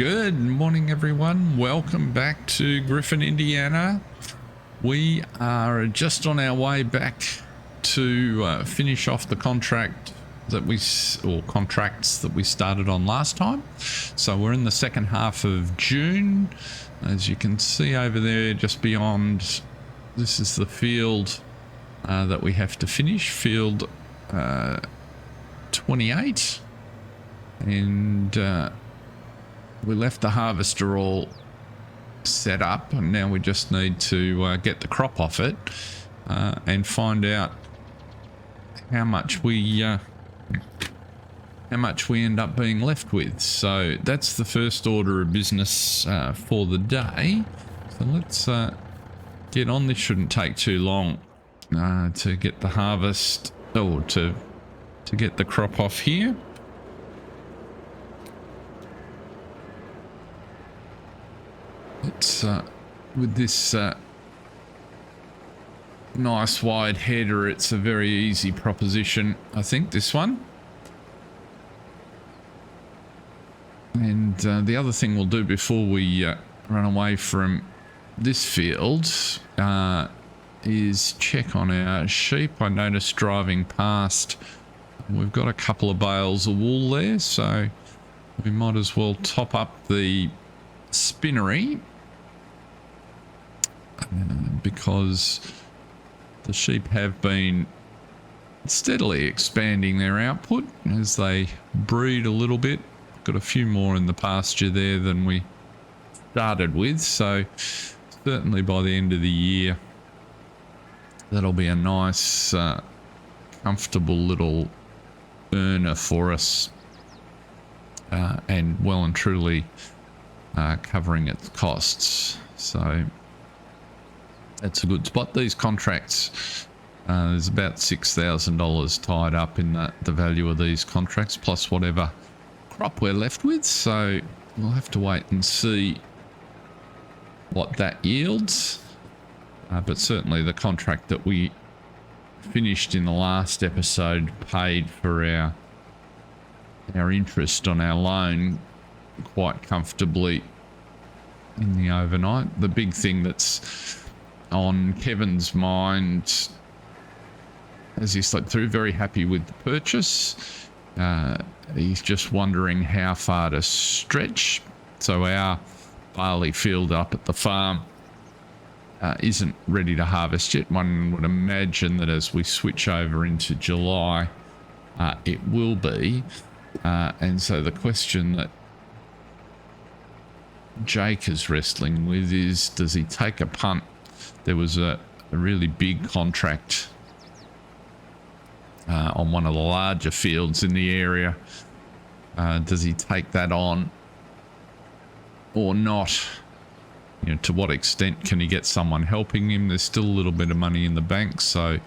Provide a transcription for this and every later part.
Good morning, everyone. Welcome back to Griffin, Indiana. We are just on our way back to finish off the contracts that we started on last time. So we're in the second half of June. As you can see over there, just beyond, this is the field that we have to finish, field 28, and we left the harvester all set up, and now we just need to get the crop off it and find out how much we end up being left with. So that's the first order of business for the day. So let's get on. This shouldn't take too long to get the harvest, or to get the crop off here. It's with this nice wide header, it's a very easy proposition, I think, this one. And the other thing we'll do before we run away from this field is check on our sheep. I noticed driving past, we've got a couple of bales of wool there, so we might as well top up the spinnery, because the sheep have been steadily expanding their output as they breed a little bit. Got a few more in the pasture there than we started with, so certainly by the end of the year that'll be a nice comfortable little earner for us, and well and truly covering its costs. So that's a good spot. These contracts, there's about $6,000 tied up in the value of these contracts, plus whatever crop we're left with. So we'll have to wait and see what that yields. But certainly the contract that we finished in the last episode paid for our interest on our loan quite comfortably in the overnight. The big thing that's on Kevin's mind as he slept through, very happy with the purchase. He's just wondering how far to stretch. So our barley field up at the farm isn't ready to harvest yet. One would imagine that as we switch over into July, it will be. And so the question that Jake is wrestling with is, does he take a punt? There was a really big contract on one of the larger fields in the area. Does he take that on or not? You know, to what extent can he get someone helping him? There's still a little bit of money in the bank, so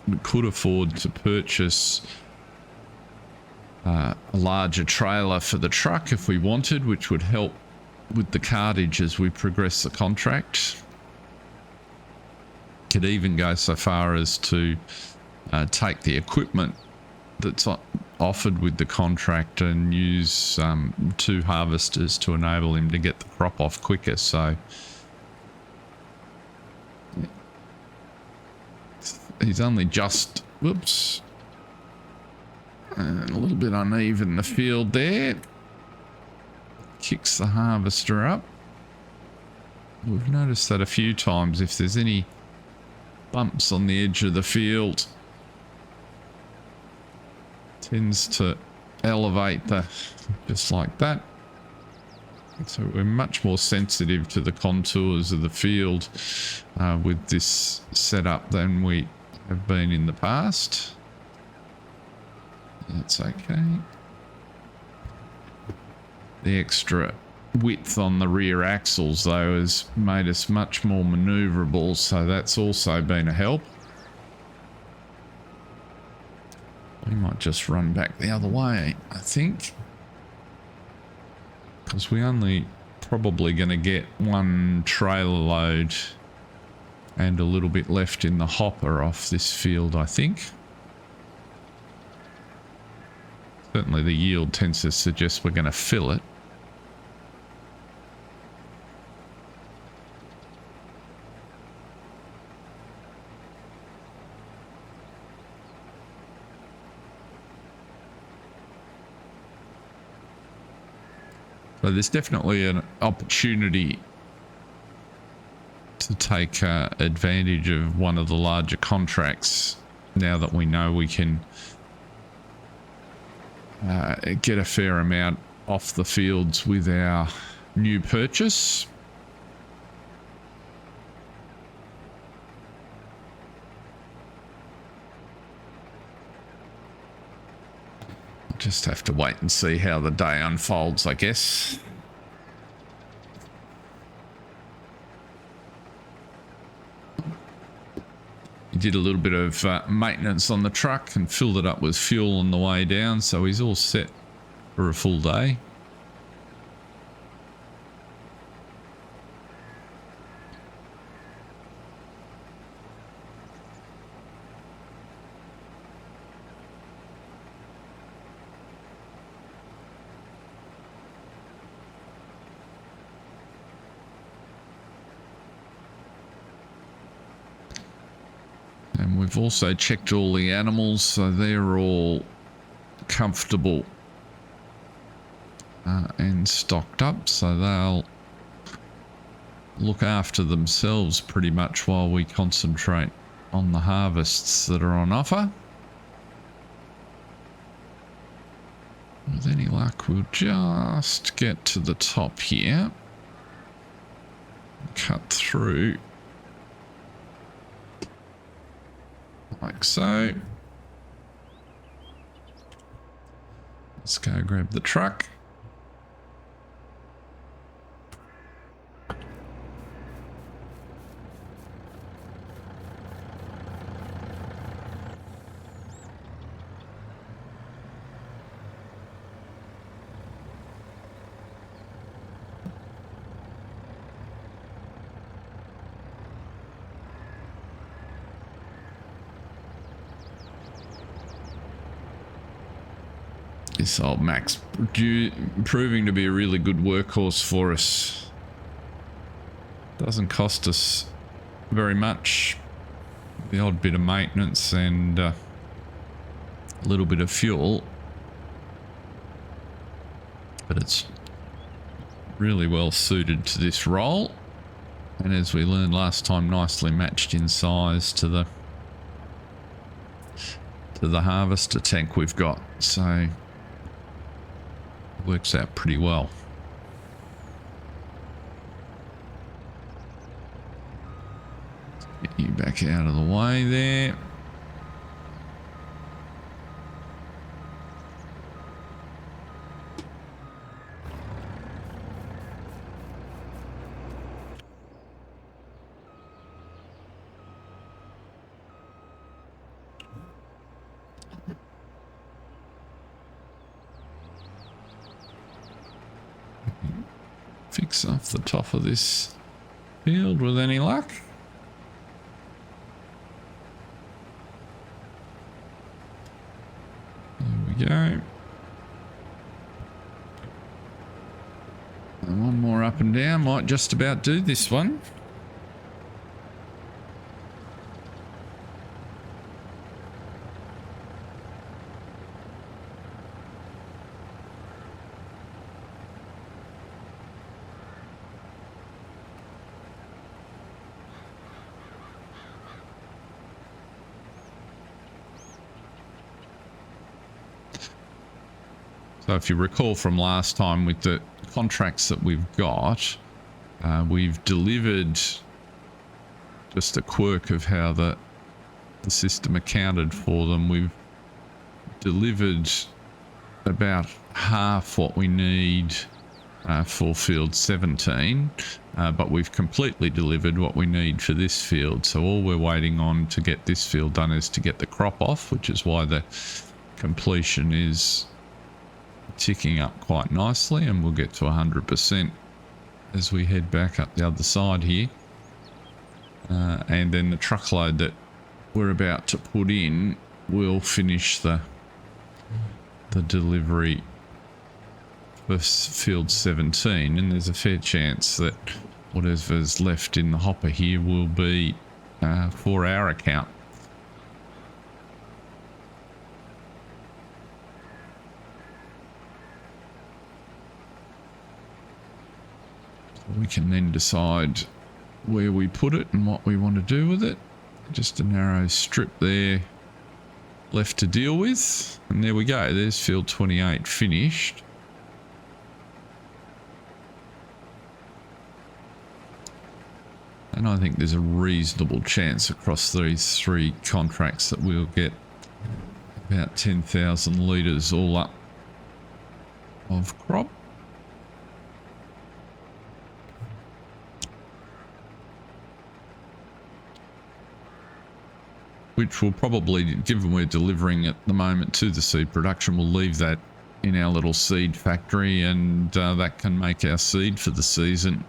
we could afford to purchase a larger trailer for the truck if we wanted, which would help with the cartage as we progress the contract. Could even go so far as to take the equipment that's offered with the contract and use 2 harvesters to enable him to get the crop off quicker. So he's only just, whoops, a little bit uneven the field there. Kicks the harvester up. We've noticed that a few times. If there's any bumps on the edge of the field, tends to elevate just like that. So we're much more sensitive to the contours of the field with this setup than we have been in the past. That's okay. The extra width on the rear axles, though, has made us much more maneuverable, so that's also been a help. We might just run back the other way, I think, because we're only probably going to get one trailer load and a little bit left in the hopper off this field, I think. Certainly the yield tends to suggest we're going to fill it. So there's definitely an opportunity to take advantage of one of the larger contracts now that we know we can get a fair amount off the fields with our new purchase. Just have to wait and see how the day unfolds, I guess. He did a little bit of maintenance on the truck and filled it up with fuel on the way down, so he's all set for a full day. And we've also checked all the animals, so they're all comfortable and stocked up, so they'll look after themselves pretty much while we concentrate on the harvests that are on offer. With any luck, we'll just get to the top here, cut through like so. Let's go grab the truck. This old Mack's proving to be a really good workhorse for us. Doesn't cost us very much. The odd bit of maintenance and a little bit of fuel. But it's really well suited to this role. And as we learned last time, nicely matched in size to the harvester tank we've got. So works out pretty well. Get you back out of the way there. Fix off the top of this field with any luck. There we go. And one more up and down might just about do this one. So if you recall from last time with the contracts that we've got, we've delivered, just a quirk of how the system accounted for them, we've delivered about half what we need for field 17, but we've completely delivered what we need for this field. So all we're waiting on to get this field done is to get the crop off, which is why the completion is ticking up quite nicely, and we'll get to 100% as we head back up the other side here. And then the truckload that we're about to put in will finish the delivery for field 17, and there's a fair chance that whatever's left in the hopper here will be for our account. We can then decide where we put it and what we want to do with it. Just a narrow strip there left to deal with. And there we go. There's field 28 finished. And I think there's a reasonable chance across these 3 contracts that we'll get about 10,000 litres all up of crop. Which will probably, given we're delivering at the moment to the seed production, we'll leave that in our little seed factory, and that can make our seed for the season,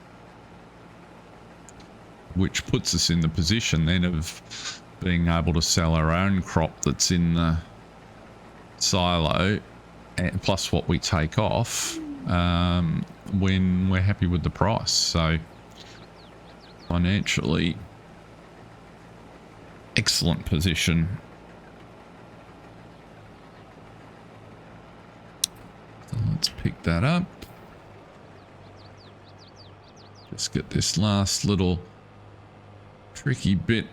which puts us in the position then of being able to sell our own crop that's in the silo, and plus what we take off when we're happy with the price. So financially, excellent position. So let's pick that up. Just get this last little tricky bit,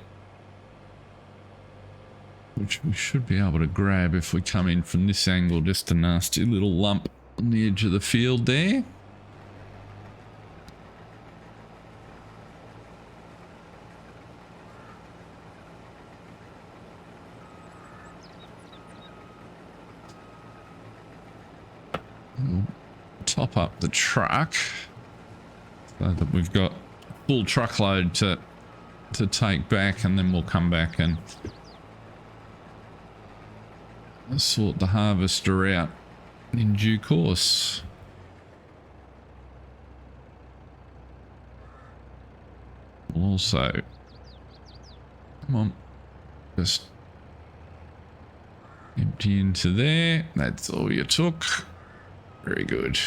which we should be able to grab if we come in from this angle. Just a nasty little lump on the edge of the field there. We'll top up the truck so that we've got a full truckload to take back, and then we'll come back and sort the harvester out in due course. We'll also, come on, just empty into there. That's all you took. Very good.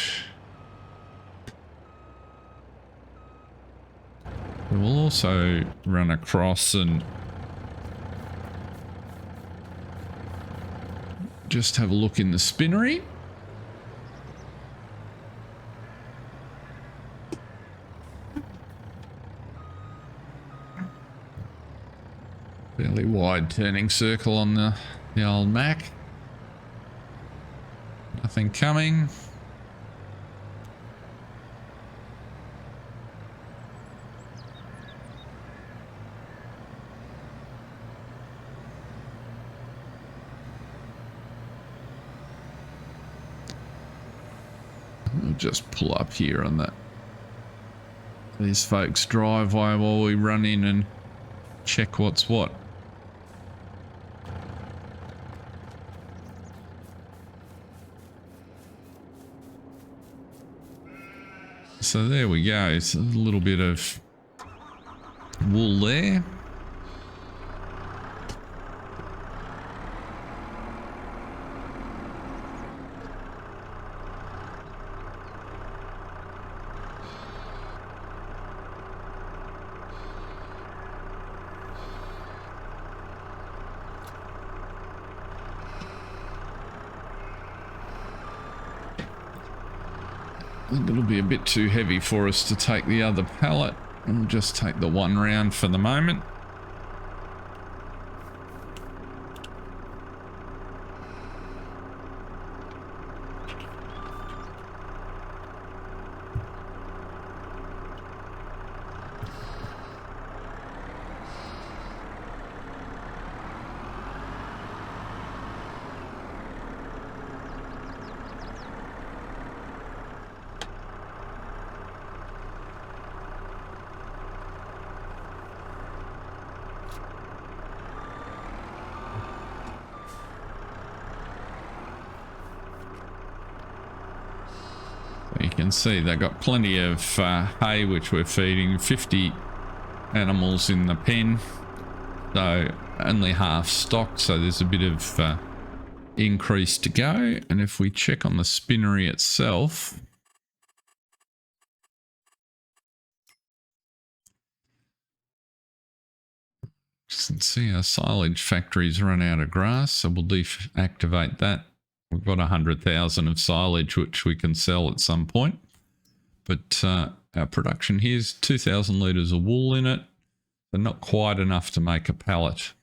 We'll also run across and just have a look in the spinnery. Fairly wide turning circle on the old Mack. Nothing coming. We'll just pull up here on these folks' driveway while we run in and check what's what. So there we go. It's a little bit of wool there. I think it'll be a bit too heavy for us to take the other pallet. We'll just take the one round for the moment. You can see they've got plenty of hay which we're feeding, 50 animals in the pen, so only half stocked, so there's a bit of increase to go. And if we check on the spinnery itself, you can see our silage factories run out of grass, so we'll deactivate that. We've got 100,000 of silage which we can sell at some point, but our production. Here's 2,000 litres of wool in it, but not quite enough to make a pallet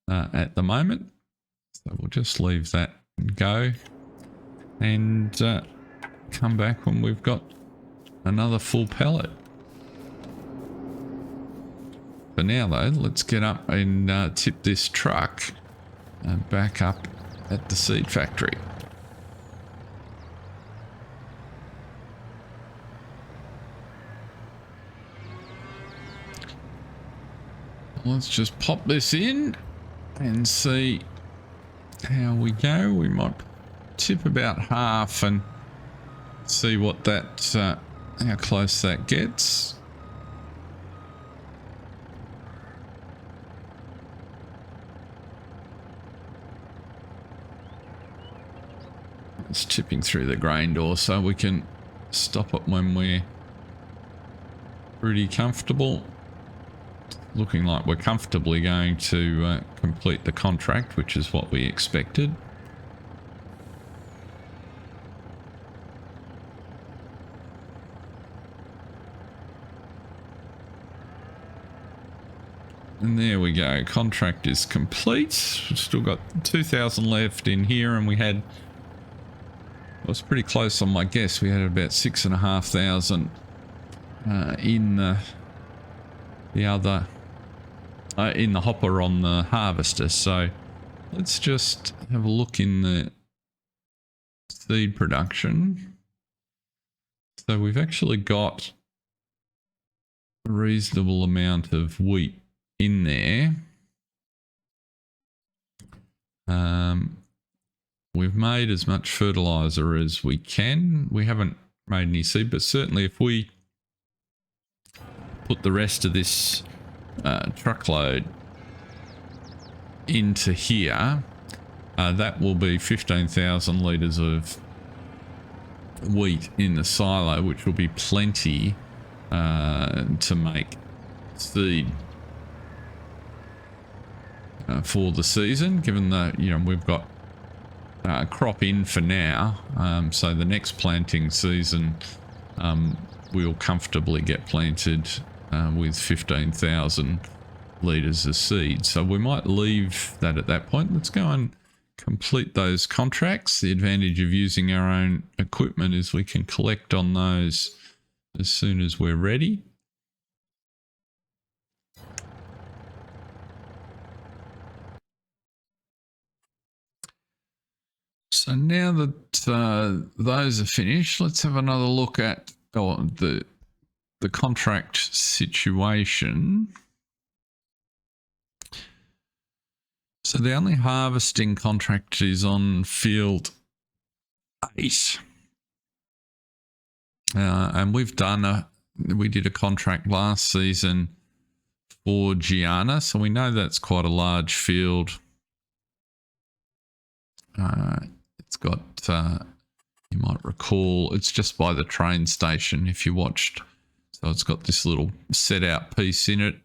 at the moment. So we'll just leave that go and come back when we've got another full pallet. For now though, let's get up and tip this truck back up at the seed factory. Let's just pop this in and see how we go. We might tip about half and see what that, how close that gets. It's tipping through the grain door so we can stop it when we're pretty comfortable. Looking like we're comfortably going to complete the contract, which is what we expected. And there we go, contract is complete. We've still got 2,000 left in here, and we had, I was pretty close on my guess, we had about 6,500 in the other in the hopper on the harvester. So let's just have a look in the seed production. So we've actually got a reasonable amount of wheat in there. We've made as much fertilizer as we can. We haven't made any seed, but certainly if we put the rest of this truckload into here, that will be 15,000 litres of wheat in the silo, which will be plenty to make seed for the season, given that, you know, we've got crop in for now, so the next planting season we'll comfortably get planted with 15,000 litres of seed. So we might leave that at that point. Let's go and complete those contracts. The advantage of using our own equipment is we can collect on those as soon as we're ready. So now that those are finished, let's have another look at the contract situation. So the only harvesting contract is on field 8. And we did a contract last season for Gianna, so we know that's quite a large field. It's got, you might recall, it's just by the train station if you watched. So it's got this little set out piece in it.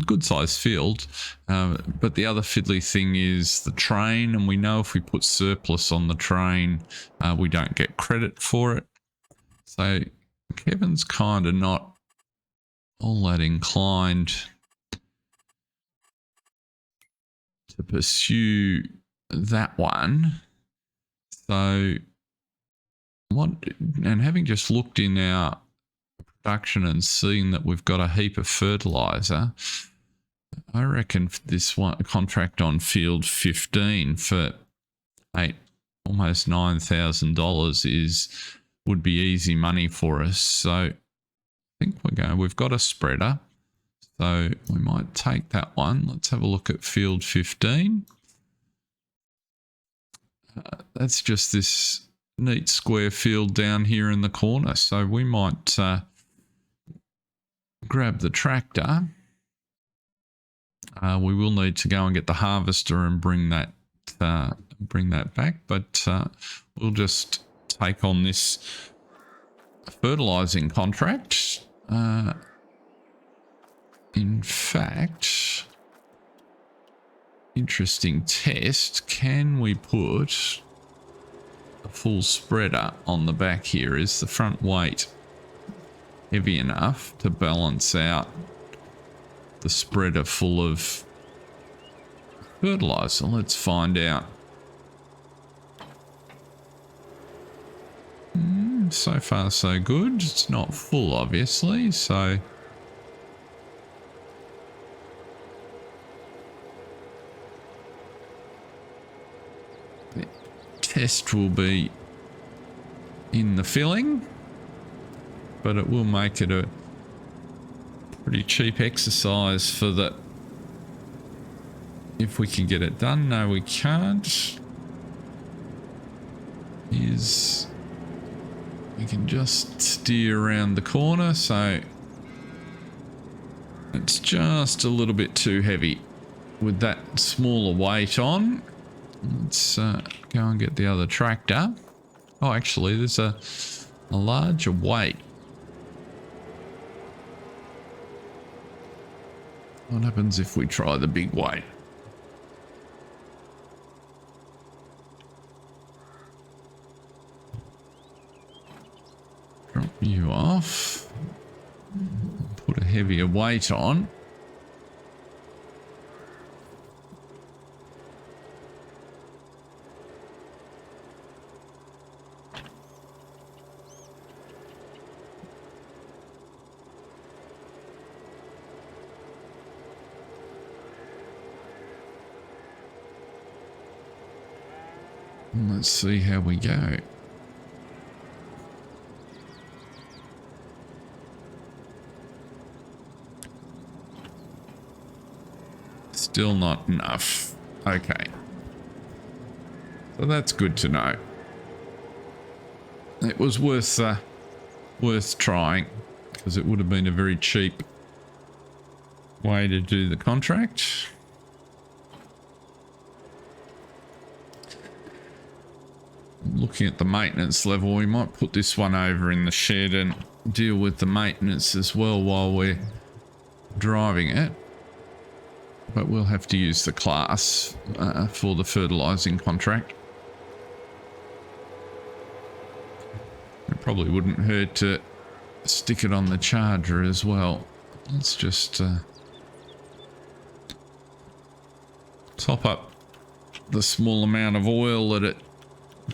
Good size field. But the other fiddly thing is the train, and we know if we put surplus on the train, we don't get credit for it. So Kevin's kind of not all that inclined to pursue that one. So and having just looked in our production and seeing that we've got a heap of fertilizer, I reckon this one contract on field 15 for almost $9,000 would be easy money for us. So I think we've got a spreader, so we might take that one. Let's have a look at field 15. That's just this neat square field down here in the corner. So we might grab the tractor. We will need to go and get the harvester and bring that back, but we'll just take on this fertilizing contract. In fact, interesting test. Can we put a full spreader on the back here? Is the front weight heavy enough to balance out the spreader full of fertilizer. Let's find out. So far so good. It's not full, obviously, so the test will be in the filling, but it will make it a pretty cheap exercise for that. If we can get it done. No, we can't. We can just steer around the corner, so it's just a little bit too heavy with that smaller weight on. Let's go and get the other tractor. Oh, actually, there's a larger weight. What happens if we try the big weight? Drop you off. Put a heavier weight on. Let's see how we go. Still not enough. Okay. So that's good to know. It was worth trying, because it would have been a very cheap way to do the contract. Looking at the maintenance level, we might put this one over in the shed and deal with the maintenance as well while we're driving it. But we'll have to use the class for the fertilizing contract. It probably wouldn't hurt to stick it on the charger as well. Let's just top up the small amount of oil that it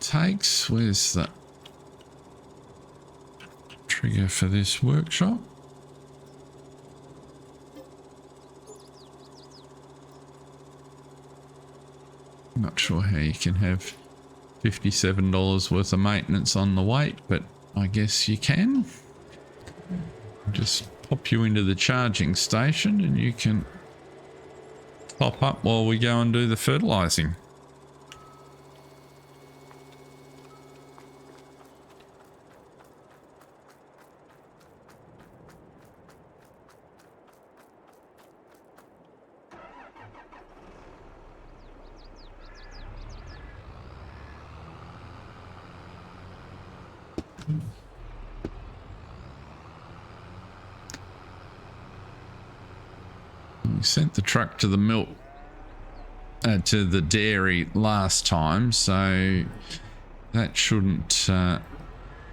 takes. Where's the trigger for this workshop? Not sure how you can have $57 worth of maintenance on the weight, but I guess you can. Just pop you into the charging station and you can top up while we go and do the fertilizing. We sent the truck to the milk, to the dairy last time, so that shouldn't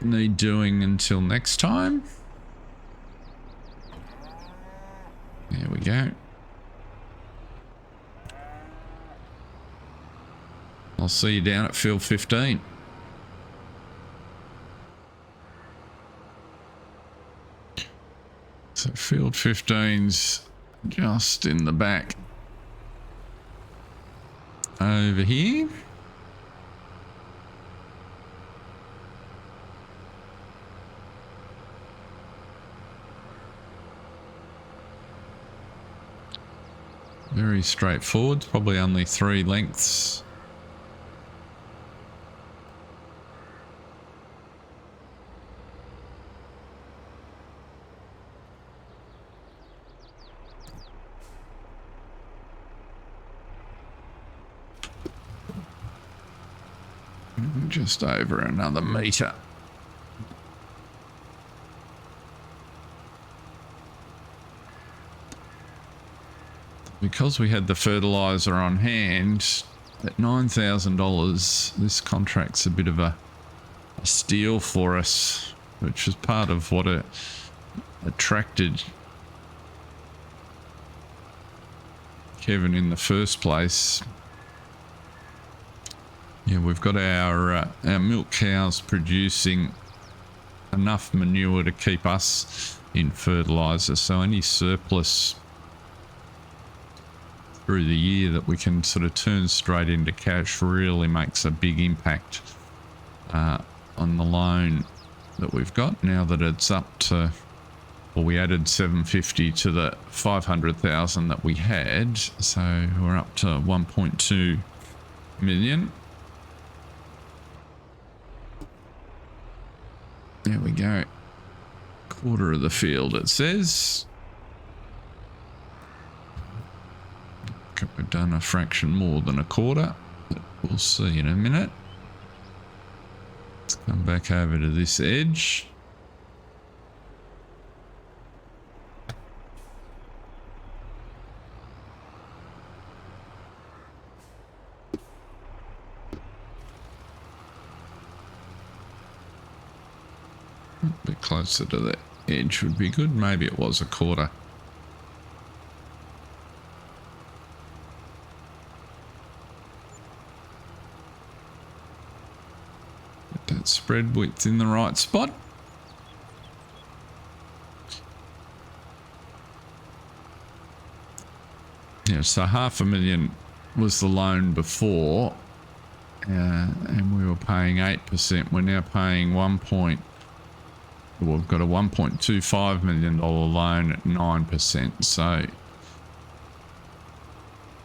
need doing until next time. There we go. I'll see you down at field 15. So field 15's just in the back over here. Very straightforward, probably only 3 lengths. Just over another metre. Because we had the fertilizer on hand at $9,000, this contract's a bit of a steal for us, which is part of what attracted Kevin in the first place. Yeah, we've got our milk cows producing enough manure to keep us in fertilizer, so any surplus through the year that we can sort of turn straight into cash really makes a big impact on the loan that we've got now that it's up to, well, we added 750 to the 500,000 that we had, so we're up to 1.2 million. There we go. Quarter of the field, it says. We've done a fraction more than a quarter, but we'll see in a minute. Let's come back over to this edge. A bit closer to the edge would be good. Maybe it was a quarter. Get that spread width in the right spot. Yeah, so 500,000 was the loan before, and we were paying 8%. We're now paying we've got a $1.25 million loan at 9%. So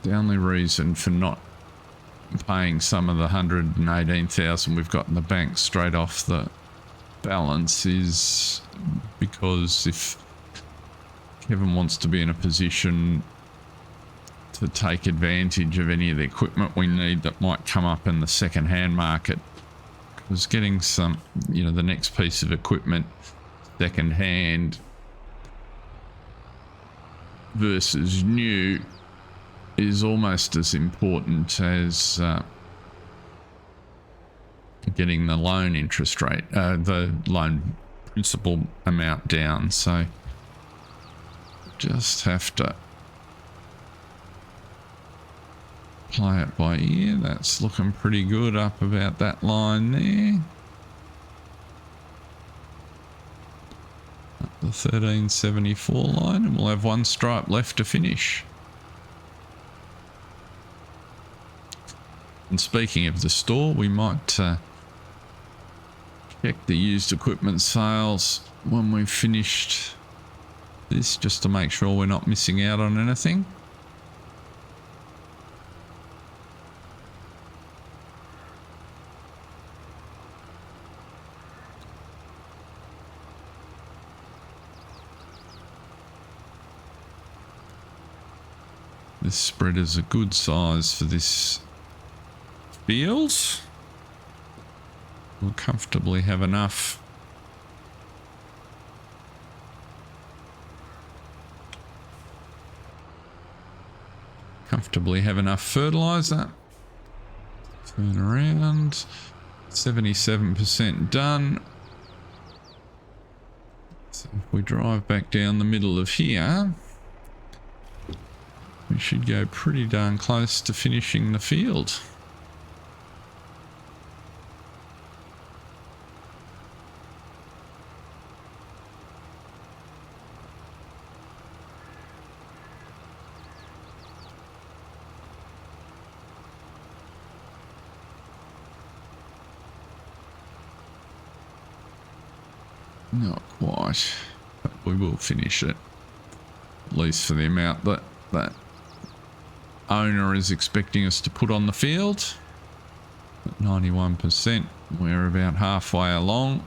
the only reason for not paying some of the 118,000 we've got in the bank straight off the balance is because if Kevin wants to be in a position to take advantage of any of the equipment we need that might come up in the second-hand market, because getting some, the next piece of equipment second-hand versus new is almost as important as getting the loan interest rate, the loan principal amount down. So just have to play it by ear. That's looking pretty good up about that line there. Up the 1374 line, and we'll have one stripe left to finish. And speaking of the store, we might check the used equipment sales when we've finished this, just to make sure we're not missing out on anything. This spread is a good size for this field. We'll comfortably have enough. Fertilizer. Turn around. 77% done. So if we drive back down the middle of here, we should go pretty darn close to finishing the field. Not quite, but we will finish it, at least for the amount that that owner is expecting us to put on the field. At 91%, we're about halfway along.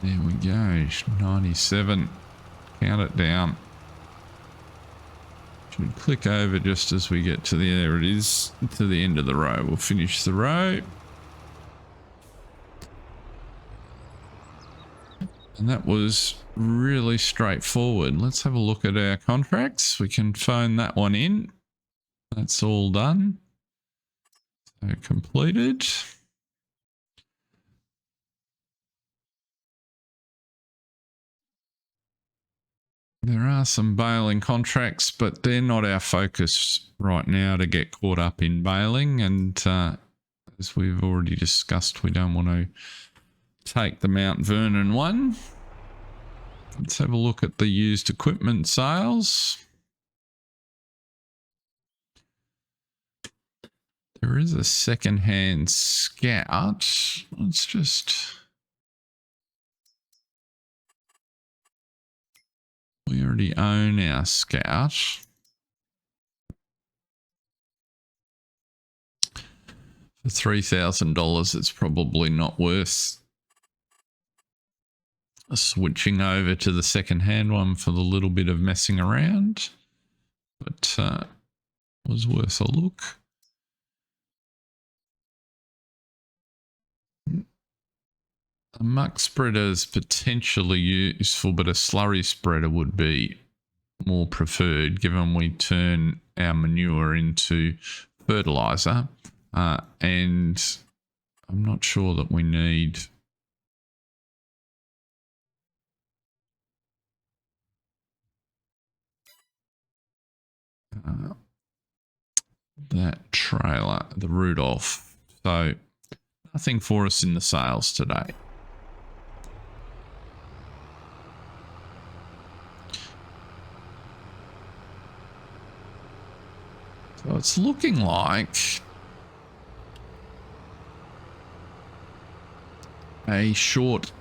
There we go, 97. Count it down. Should click over just as we get to the, there it is, to the end of the row. We'll finish the row. And that was really straightforward. Let's have a look at our contracts. We can phone that one in. That's all done. So completed. There are some baling contracts, but they're not our focus right now to get caught up in baling. And as we've already discussed, we don't want to take the Mount Vernon one. Let's have a look at the used equipment sales. There is a second-hand Scout. Let's just... We already own our Scout. For $3,000, it's probably not worth switching over to the second-hand one for the little bit of messing around. But was worth a look. A muck spreader is potentially useful, but a slurry spreader would be more preferred, given we turn our manure into fertilizer. And I'm not sure that we need that trailer, the Rudolph. So nothing for us in the sales today. So it's looking like a short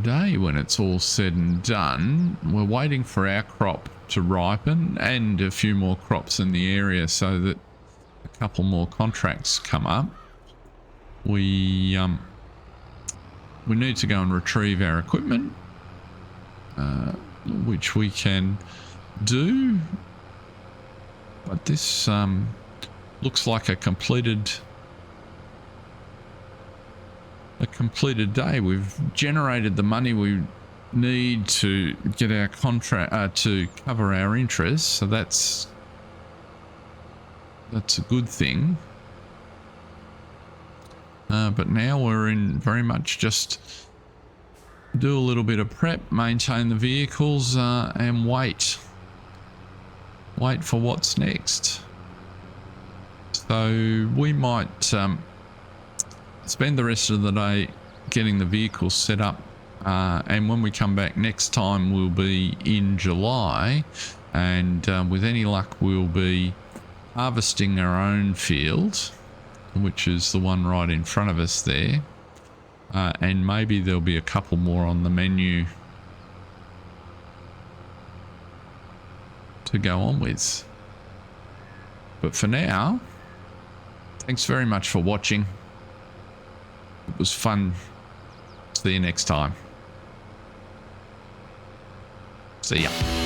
day when it's all said and done. We're waiting for our crop to ripen and a few more crops in the area so that a couple more contracts come up. We need to go and retrieve our equipment, which we can do. But this looks like a completed day. We've generated the money we need to get our contract to cover our interests, so that's a good thing. But now we're in very much just do a little bit of prep, maintain the vehicles, and wait for what's next. So we might spend the rest of the day getting the vehicles set up, and when we come back next time we'll be in July, and with any luck we'll be harvesting our own field, which is the one right in front of us there, and maybe there'll be a couple more on the menu to go on with. But for now, thanks very much for watching. It was fun. See you next time. See ya.